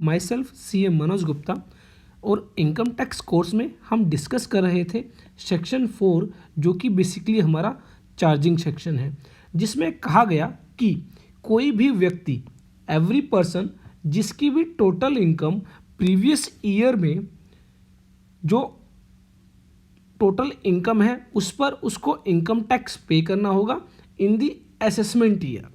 My self सी ए मनोज गुप्ता। और income tax course में हम डिस्कस कर रहे थे सेक्शन 4 जो कि बेसिकली हमारा चार्जिंग सेक्शन है, जिसमें कहा गया कि कोई भी व्यक्ति एवरी पर्सन जिसकी भी टोटल इनकम प्रीवियस ईयर में जो टोटल इनकम है उस पर उसको इनकम टैक्स पे करना होगा in the assessment year,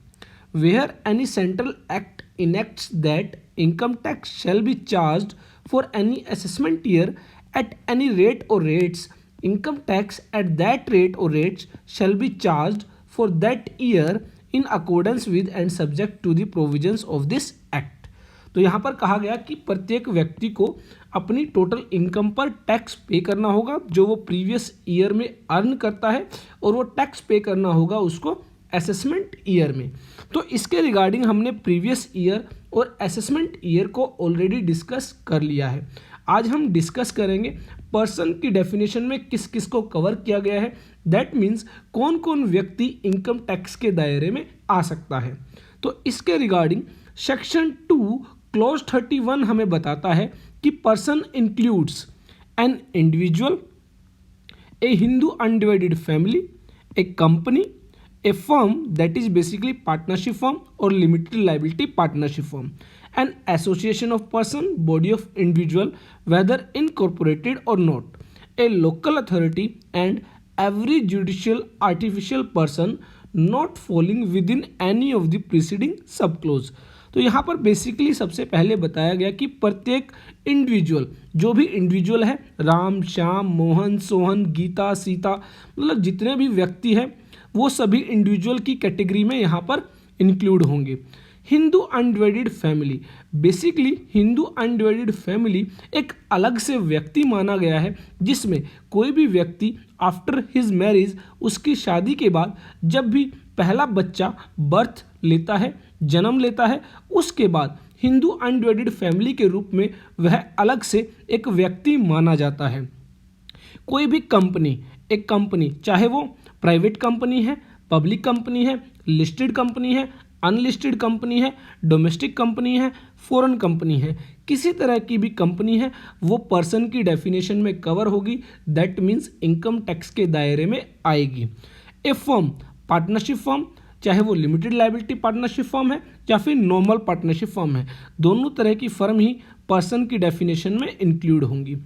where any central act enacts that income tax shall be charged for any assessment year at any rate or rates. Income tax at that rate or rates shall be charged for that year in accordance with and subject to the provisions of this act. तो यहाँ पर कहा गया कि प्रत्येक व्यक्ति को अपनी टोटल इनकम पर टैक्स पे करना होगा जो वो प्रीवियस ईयर में अर्न करता है, और वो टैक्स पे करना होगा उसको असेसमेंट ईयर में। तो इसके रिगार्डिंग हमने प्रीवियस ईयर और असेसमेंट ईयर को ऑलरेडी डिस्कस कर लिया है। आज हम डिस्कस करेंगे पर्सन की डेफिनेशन में किस किस को कवर किया गया है, दैट मीन्स कौन कौन व्यक्ति इनकम टैक्स के दायरे में आ सकता है। तो इसके रिगार्डिंग सेक्शन 2 क्लॉज 31 हमें बताता है कि person includes an individual, A Hindu undivided family, A company, a firm that is basically partnership firm or limited liability partnership firm, an association of person, body of individual whether incorporated or not, a local authority and every judicial artificial person not falling within any of the preceding subclause। तो यहाँ पर basically सबसे पहले बताया गया कि प्रत्येक individual, जो भी इंडिविजुअल है, राम, श्याम, मोहन, सोहन, गीता, सीता, मतलब जितने भी व्यक्ति हैं वो सभी इंडिविजुअल की कैटेगरी में यहाँ पर इंक्लूड होंगे। Hindu undivided family, basically Hindu undivided family एक अलग से व्यक्ति माना गया है जिसमें कोई भी व्यक्ति आफ्टर हिज मैरिज, उसकी शादी के बाद जब भी पहला बच्चा बर्थ लेता है, जन्म लेता है, उसके बाद हिंदू अनडिवाइडेड फैमिली के रूप में वह अलग से एक व्यक्ति माना जाता है। कोई भी कंपनी, एक कंपनी चाहे वो प्राइवेट कंपनी है, पब्लिक कंपनी है, लिस्टेड कंपनी है, अनलिस्टेड कंपनी है, डोमेस्टिक कंपनी है, फॉरेन कंपनी है, किसी तरह की भी कंपनी है वो पर्सन की डेफिनेशन में कवर होगी, दैट मीन्स इनकम टैक्स के दायरे में आएगी। ए फर्म, पार्टनरशिप फर्म, चाहे वो लिमिटेड लायबिलिटी पार्टनरशिप फर्म है या फिर नॉर्मल पार्टनरशिप फर्म है, दोनों तरह की फर्म ही पर्सन की डेफिनेशन में इंक्लूड होंगी।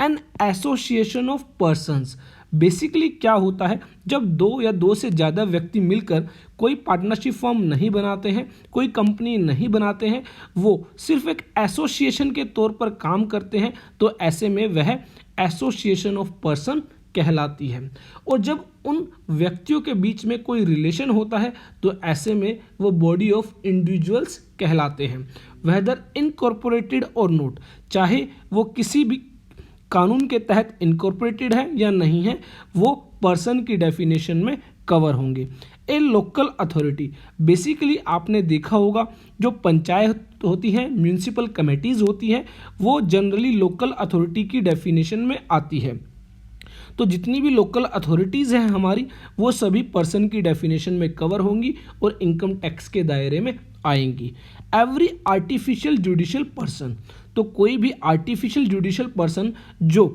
An association of persons, basically क्या होता है जब दो या दो से ज़्यादा व्यक्ति मिलकर कोई पार्टनरशिप फर्म नहीं बनाते हैं, कोई कंपनी नहीं बनाते हैं, वो सिर्फ एक एसोसिएशन के तौर पर काम करते हैं, तो ऐसे में वह एसोसिएशन ऑफ पर्सन कहलाती है। और जब उन व्यक्तियों के बीच में कोई रिलेशन होता है तो ऐसे में वो बॉडी ऑफ इंडिविजुअल्स कहलाते हैं, वेदर इनकॉर्पोरेटेड और नॉट, चाहे वो किसी भी कानून के तहत इनकॉर्पोरेटेड है या नहीं है, वो पर्सन की डेफिनेशन में कवर होंगे। ए लोकल अथॉरिटी, बेसिकली आपने देखा होगा जो पंचायत होती हैं, म्यूनिसिपल कमेटीज़ होती हैं, वो जनरली लोकल अथॉरिटी की डेफिनेशन में आती है। तो जितनी भी लोकल अथॉरिटीज़ हैं हमारी, वो सभी पर्सन की डेफिनेशन में कवर होंगी और इनकम टैक्स के दायरे में आएंगी। एवरी आर्टिफिशियल जुडिशियल पर्सन, तो कोई भी आर्टिफिशियल जुडिशियल पर्सन जो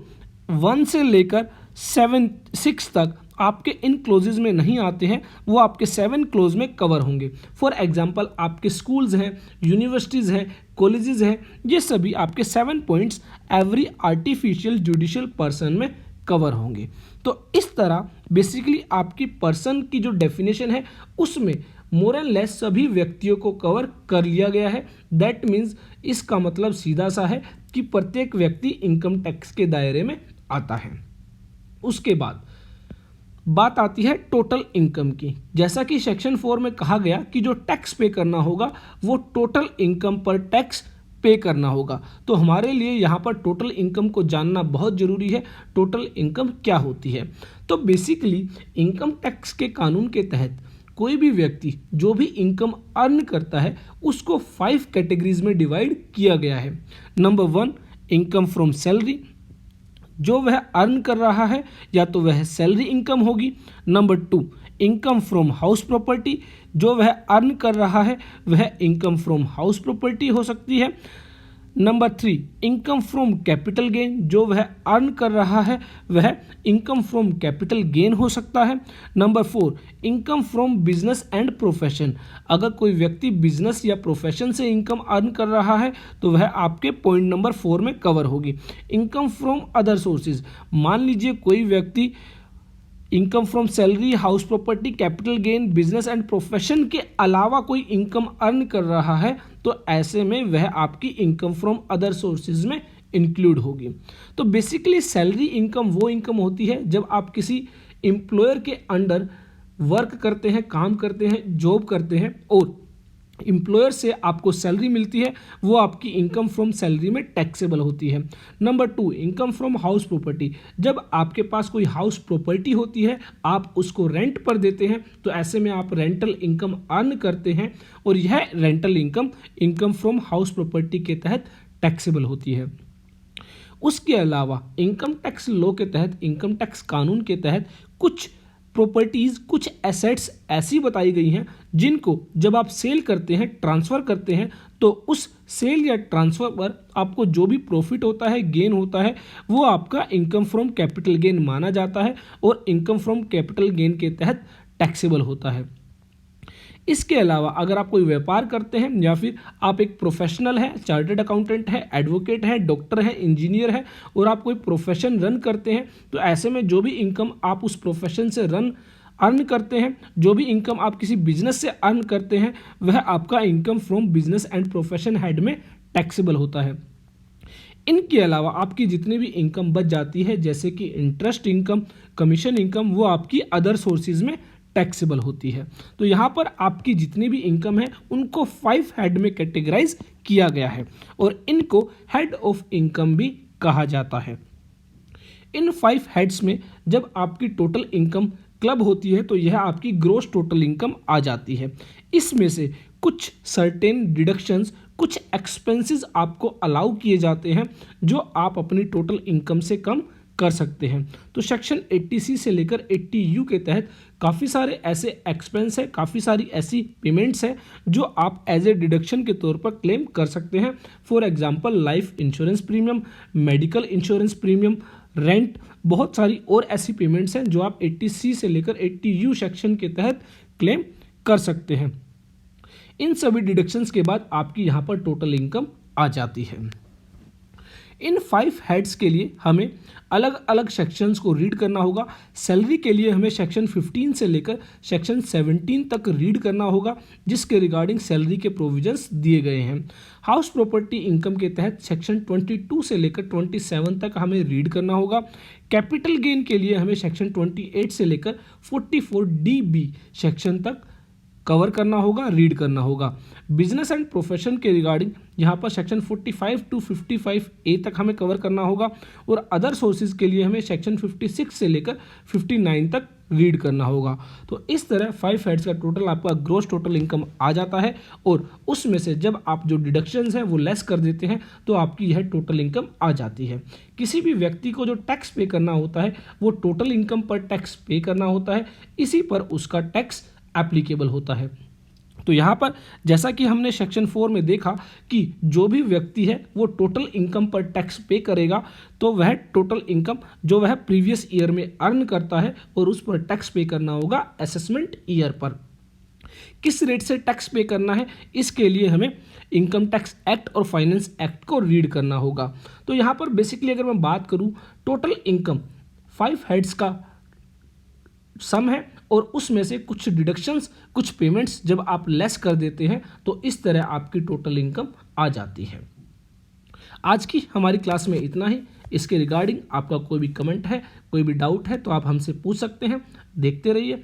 1 से लेकर 6 तक आपके इन क्लोजेज में नहीं आते हैं, वो आपके 7 क्लोज में कवर होंगे। फॉर एग्जांपल आपके स्कूल्स हैं, यूनिवर्सिटीज़ हैं, कॉलेजेस हैं, ये सभी आपके 7 points every artificial judicial person में कवर होंगे। तो इस तरह बेसिकली आपकी पर्सन की जो डेफिनेशन है उसमें मोर एंड लेस सभी व्यक्तियों को कवर कर लिया गया है, दैट मीन्स इसका मतलब सीधा सा है कि प्रत्येक व्यक्ति इनकम टैक्स के दायरे में आता है। उसके बाद बात आती है टोटल इनकम की। जैसा कि सेक्शन 4 में कहा गया कि जो टैक्स पे करना होगा वो टोटल इनकम पर टैक्स पे करना होगा, तो हमारे लिए यहाँ पर टोटल इनकम को जानना बहुत ज़रूरी है। टोटल इनकम क्या होती है? तो बेसिकली इनकम टैक्स के कानून के तहत कोई भी व्यक्ति जो भी इनकम अर्न करता है उसको 5 कैटेगरीज में डिवाइड किया गया है। नंबर 1 इनकम फ्रॉम सैलरी, जो वह अर्न कर रहा है या तो वह सैलरी इनकम होगी। Number 2 income from house property, जो वह अर्न कर रहा है वह इनकम फ्रॉम हाउस प्रॉपर्टी हो सकती है। Number 3 income from capital gain, जो वह अर्न कर रहा है वह इनकम फ्रॉम कैपिटल गेन हो सकता है। Number 4 income from business and profession, अगर कोई व्यक्ति बिजनेस या प्रोफेशन से इनकम अर्न कर रहा है तो वह आपके पॉइंट नंबर 4 में कवर होगी। इनकम फ्रॉम अदर सोर्सेज, मान लीजिए कोई व्यक्ति income from salary, house property, capital gain, business and profession के अलावा कोई इनकम अर्न कर रहा है तो ऐसे में वह आपकी इनकम फ्रॉम अदर सोर्सेज में इंक्लूड होगी। तो बेसिकली सैलरी इनकम वो इनकम होती है जब आप किसी एम्प्लॉयर के अंडर वर्क करते हैं, काम करते हैं, जॉब करते हैं और एम्प्लॉयर से आपको सैलरी मिलती है, वो आपकी इनकम फ्रॉम सैलरी में टैक्सेबल होती है। Number 2 income from house property, जब आपके पास कोई हाउस प्रॉपर्टी होती है, आप उसको रेंट पर देते हैं तो ऐसे में आप रेंटल इनकम अर्न करते हैं और यह rental income from house property के तहत टैक्सेबल होती है। उसके अलावा इनकम टैक्स लॉ के तहत, इनकम टैक्स कानून के तहत कुछ प्रॉपर्टीज़, कुछ एसेट्स ऐसी बताई गई हैं जिनको जब आप सेल करते हैं, ट्रांसफ़र करते हैं तो उस सेल या ट्रांसफ़र पर आपको जो भी प्रॉफिट होता है, गेन होता है, वो आपका इनकम फ्रॉम कैपिटल गेन माना जाता है और इनकम फ्रॉम कैपिटल गेन के तहत टैक्सेबल होता है। इसके अलावा अगर आप कोई व्यापार करते हैं या फिर आप एक प्रोफेशनल है, चार्टर्ड अकाउंटेंट है, एडवोकेट है, डॉक्टर है, इंजीनियर है और आप कोई प्रोफेशन रन करते हैं तो ऐसे में जो भी इनकम आप उस प्रोफेशन से अर्न करते हैं, जो भी इनकम आप किसी बिजनेस से अर्न करते हैं, वह आपका income from business and profession head में टैक्सेबल होता है। इनके अलावा आपकी जितनी भी इनकम बच जाती है जैसे कि इंटरेस्ट इनकम, कमीशन इनकम, वो आपकी अदर सोर्सेज में टैक्सेबल होती है। तो यहाँ पर आपकी जितनी भी इनकम है उनको 5 हेड में कैटेगराइज किया गया है और इनको हेड ऑफ इनकम भी कहा जाता है। इन 5 हेड्स में जब आपकी टोटल इनकम क्लब होती है तो यह आपकी ग्रॉस टोटल इनकम आ जाती है। इसमें से कुछ सर्टेन डिडक्शंस, कुछ एक्सपेंसेस आपको अलाउ किए जाते हैं जो आप अपनी टोटल इनकम से कम कर सकते हैं। तो सेक्शन 80C से लेकर 80U के तहत काफ़ी सारे ऐसे एक्सपेंस है, काफ़ी सारी ऐसी पेमेंट्स हैं जो आप एज ए डिडक्शन के तौर पर क्लेम कर सकते हैं। For example life insurance premium, medical insurance premium, rent, बहुत सारी और ऐसी पेमेंट्स हैं जो आप 80C से लेकर 80U सेक्शन के तहत क्लेम कर सकते हैं। इन सभी डिडक्शंस के बाद आपकी यहाँ पर टोटल इनकम आ जाती है। इन 5 हेड्स के लिए हमें अलग अलग सेक्शंस को रीड करना होगा। सैलरी के लिए हमें सेक्शन 15 से लेकर सेक्शन 17 तक रीड करना होगा जिसके रिगार्डिंग सैलरी के प्रोविजंस दिए गए हैं। हाउस प्रॉपर्टी इनकम के तहत सेक्शन 22 से लेकर 27 तक हमें रीड करना होगा। कैपिटल गेन के लिए हमें सेक्शन 28 से लेकर 44DB सेक्शन तक कवर करना होगा, रीड करना होगा। बिजनेस एंड प्रोफेशन के रिगार्डिंग यहाँ पर सेक्शन 45 टू 55A तक हमें कवर करना होगा और अदर सोर्सेज के लिए हमें सेक्शन 56 से लेकर 59 तक रीड करना होगा। तो इस तरह 5 हेड्स का टोटल आपका ग्रॉस टोटल इनकम आ जाता है और उसमें से जब आप जो डिडक्शंस हैं वो लेस कर देते हैं तो आपकी यह टोटल इनकम आ जाती है। किसी भी व्यक्ति को जो टैक्स पे करना होता है वो टोटल इनकम पर टैक्स पे करना होता है, इसी पर उसका टैक्स एप्लीकेबल होता है। तो यहाँ पर जैसा कि हमने सेक्शन 4 में देखा कि जो भी व्यक्ति है वो टोटल इनकम पर टैक्स पे करेगा तो वह टोटल इनकम जो वह प्रीवियस ईयर में अर्न करता है और उस पर टैक्स पे करना होगा असेसमेंट ईयर पर। किस रेट से टैक्स पे करना है इसके लिए हमें इनकम टैक्स एक्ट और फाइनेंस एक्ट को रीड करना होगा। तो यहाँ पर बेसिकली अगर मैं बात करूँ टोटल इनकम 5 हेड्स का सम है और उसमें से कुछ डिडक्शंस, कुछ पेमेंट्स जब आप लेस कर देते हैं तो इस तरह आपकी टोटल इनकम आ जाती है। आज की हमारी क्लास में इतना ही। इसके रिगार्डिंग आपका कोई भी कमेंट है, कोई भी डाउट है तो आप हमसे पूछ सकते हैं। देखते रहिए।